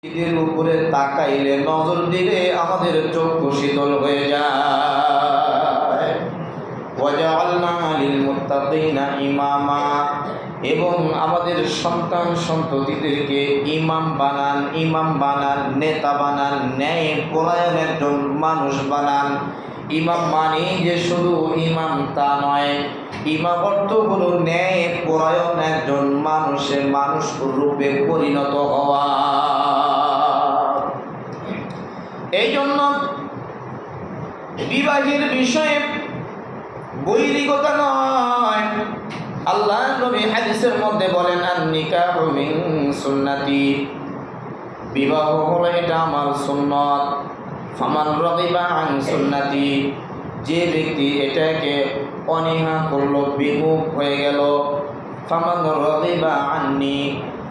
ঈদের উপরে তাকাইলে নজর দিলে আমাদের চক্ষু শীতল হয়ে যায়। ওয়াজআলনা লিল মুত্তাকিনা ইমামা, এবং আমাদের সন্তান সন্ততিদেরকে ইমাম বানান, নেতা বানান, ন্যায় পরায়ণ একজন মানুষ বানান। ইমাম মানে যে শুধু ইমাম তা নয়, ইমাম অর্থ হলো ন্যায় পরায়ণ একজন মানুষ রূপে পরিণত হওয়া। এই জন্য বিবাহের বিষয়ে বৈরিকতা নয়। আল্লাহ নবী হাদিসের মধ্যে বলেন, আন-নিকাহু মিন সুন্নতি, বিবাহ হলো এটা আমার সুন্নত। ফামান রাগিবা আন সুন্নতি, যে ব্যক্তি এটাকে অনীহা করলো, বিমুখ হয়ে গেল, ফামান রাগিবা আন্নি,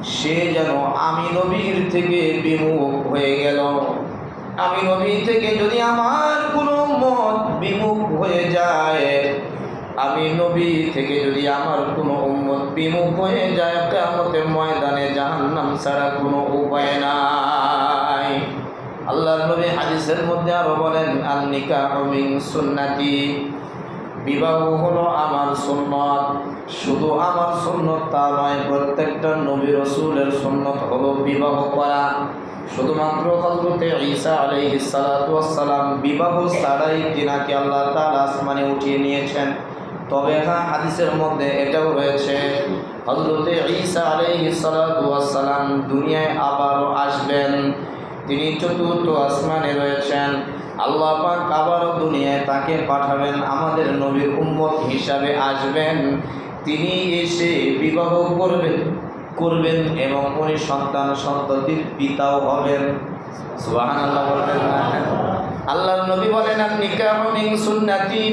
সে যেন আমি নবীর থেকে বিমুখ হয়ে গেল। আমি নবী থেকে যদি আমার কোনো মত বিমুখ হয়ে যায়, আমি নবী থেকে যদি আমার কোনো উম্মত বিমুখ হয়ে যায়, কিয়ামতের ময়দানে জাহান্নাম ছাড়া কোনো উপায় নাই। আল্লাহর নবী হাদিসের মধ্যে আরো বলেন, আন-নিকাহু মিন সুন্নতি, বিবাহ হলো আমার সুন্নত। শুধু আমার সুন্নত তা নয়, প্রত্যেকটা নবী রাসূলের সুন্নত হলো বিবাহ করা। শুধুমাত্র হযরতে ঈসা আলাইহিস সালাতু ওয়াস সালাম বিবাহ ছাড়াই তিনাকে আল্লাহ তাআলা আসমানে উঠিয়ে নিয়েছেন। তবে হ্যাঁ, হাদিসের মধ্যে এটাও রয়েছে, হযরতে ঈসা আলাইহিস সালাতু ওয়াস সালাম দুনিয়ায় আবারও আসবেন। তিনি চতুর্থ আসমানে রয়েছেন। আল্লাহ পাক আবারও দুনিয়ায় তাকে পাঠাবেন, আমাদের নবীর উম্মত হিসাবে আসবেন। তিনি এসে বিবাহ করবেন এবং উনি সন্তান সন্ততির পিতাও হবেন। সুবহানাল্লাহ বলবেন না? আল্লাহর নবী বলেন, আন-নিকাহু মিন সুন্নতি,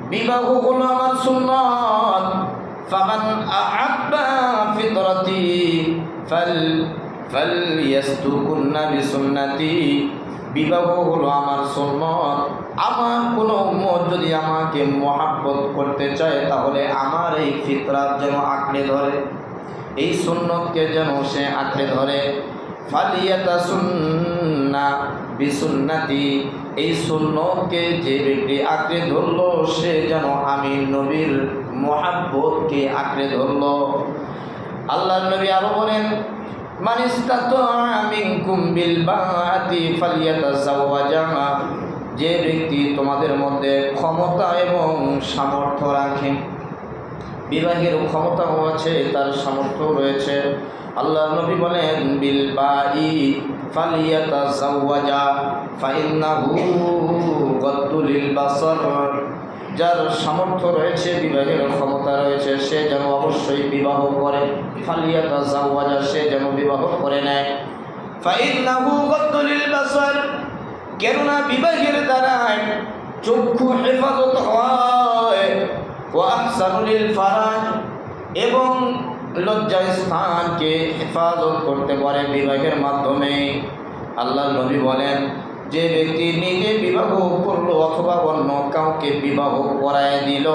বিবাহ হলো আমার সুন্নত। ফামান আহাব্বা ফিতরাতি ফালইয়াসতুকুন্না বিসুন্নতি, বিবাহ হলো আমার সুন্নত। আমার কোনো উম্মত যদি আমাকে মহব্বত করতে চায়, তাহলে আমার এই ফিতরাত যেন আঁকড়ে ধরে, এই সুন্নতকে যেন সে আঁকড়ে ধরে। ফালিয়াতাসুন্না বিসুন্নতি, এই সুন্নতকে যে ব্যক্তি আঁকড়ে ধরলো, সে যেন আমি নবীর মহব্বতকে আঁকড়ে ধরলো। আল্লাহর নবী আরো বলেন, মান ইসতাতাআ মিনকুম বিল বাআতি ফালিয়াতাযাওয়াজা, যে ব্যক্তি তোমাদের মধ্যে ক্ষমতা এবং সামর্থ্য রাখে, বিবাহের ক্ষমতাও আছে, তার সামর্থ্য রয়েছে, আল্লাহর নবী বলেন, বিল বাই ফালিয়াতাযাওয়াজা ফাইন্নাহু গাদ্দুল লিল বাসার, যার সামর্থ্য রয়েছে, বিবাহের ক্ষমতা রয়েছে, সে যেন অবশ্যই বিবাহ করে। ফালিয়াতাযাওয়াজা, সে যেন বিবাহ করে নেয়। ফাইন্নাহু গাদ্দুল লিল বাসার, কেননা বিবাহের দ্বারা চক্ষু হেফাজত হয়। ওয়া আহসানু লিল ফারাজ, এবং লজ্জা স্থানকে হেফাজত করতে পারে বিবাহের মাধ্যমে। আল্লাহর নবী বলেন, যে ব্যক্তি নিজে বিবাহ করলো অথবা অন্য কাউকে বিবাহ করায় দিল,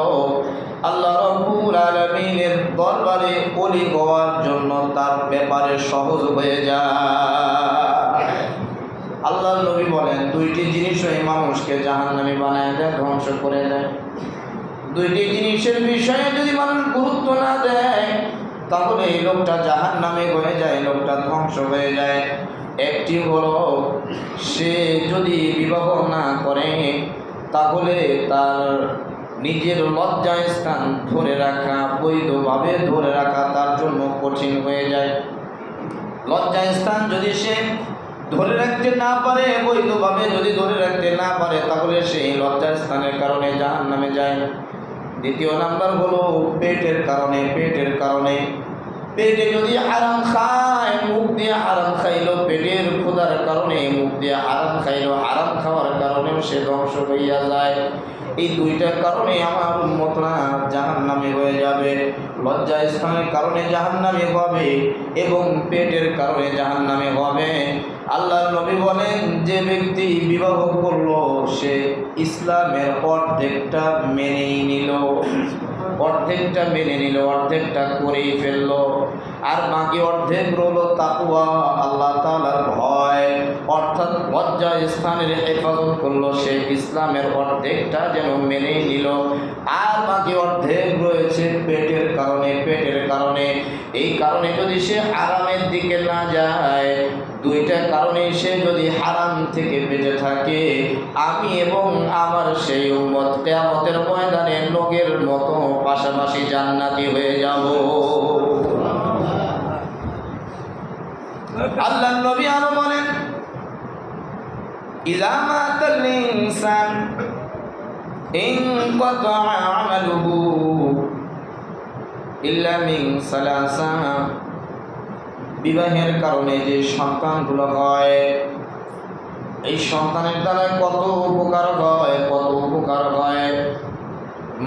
আল্লাহ রাব্বুল আলামিনের দরবারে ওলি হওয়ার জন্য তার ব্যাপারে সহজ হয়ে যায়। আল্লাহর নবী বলেন, দুইটি জিনিসই মানুষকে জাহান্নামী বানায় দেয়, ধ্বংস করে দেয়। দুইটি জিনিসের বিষয়ে যদি মানুষ গুরুত্ব না দেয়, তাহলে এই লোকটা জাহান্নামী হয়ে যায়, লোকটা ধ্বংস হয়ে যায়। একটি হলো, সে যদি বিবাহ না করে, তাহলে তার নিজের লজ্জা স্থান ধরে রাখা, বৈধভাবে ধরে রাখা তার জন্য কঠিন হয়ে যায়। লজ্জা স্থান যদি সে ধরে রাখতে না পারে, বৈধভাবে যদি ধরে রাখতে না পারে, তাহলে সেই লজ্জা স্থানের কারণে জাহান্নামে যায়। দ্বিতীয় নাম্বার হলো পেটের কারণে। পেটে যদি হারাম খায়, মুখ দিয়ে হারাম খাইলো, পেটের ক্ষুধার কারণে মুখ দিয়ে হারাম খাইলো, হারাম খাওয়ার কারণেও সে ধ্বংস হইয়া যায়। এই দুইটার কারণে আমার উম্মতরা জাহান্নামী হয়ে যাবে। লজ্জা স্থানের কারণে জাহান্নামী হবে এবং পেটের কারণে জাহান্নামী হবে। আল্লাহর নবী বলেন, যে ব্যক্তি বিবাহ করলো, সে ইসলামের অর্ধেকটা মেনেই নিল। অর্ধেকটা মেনে নিল, অর্ধেকটা করেই ফেললো, আর বাকি অর্ধেক রইল তাকওয়া, আল্লাহ তাআলার ভয়, অর্থাৎ লজ্জা স্থানের হেফাজত করলো। সে ইসলামের অর্ধেকটা যেন মেনে নিল, আর বাকি অর্ধেক রয়েছে পেটের কারণে, পেটের কারণে। এই কারণে যদি সে হারামের দিকে না যায়, দুইটা কারণে সে যদি হারাম থেকে বেঁচে থাকে, আমি এবং আমার সেই উম্মত কিয়ামতের ময়দানে লোকের মতো পাশাপাশি জান্নাতি হয়ে যাব। আল্লাহর নবী আরো বলেন, ইযা মাতাল ইনসান ইনকাতা আমালুহু ইল্লা মিন সালাসা। বিবাহের কারণে যে সন্তানগুলো হয়, এই সন্তানের দ্বারা কত উপকার হয়, কত উপকার হয়।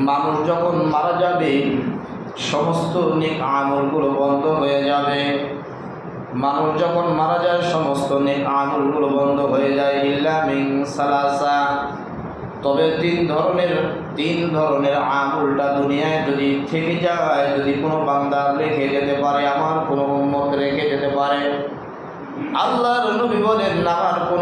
মানুষ যখন মারা যাবে, সমস্ত নেক আমলগুলো বন্ধ হয়ে যাবে। মানুষ যখন মারা যায়, সমস্ত নেক আমলগুলো বন্ধ হয়ে যায়। ইল্লা মিন সালাসা, তবে তিন ধরনের আমলটা দুনিয়ায় যদি থেকে যায়, যদি কোনো বান্দা রেখে যেতে পারে, আমার কোনো উম্মত রেখে যেতে পারে, আল্লাহর নবী বলেন, আমার কোনো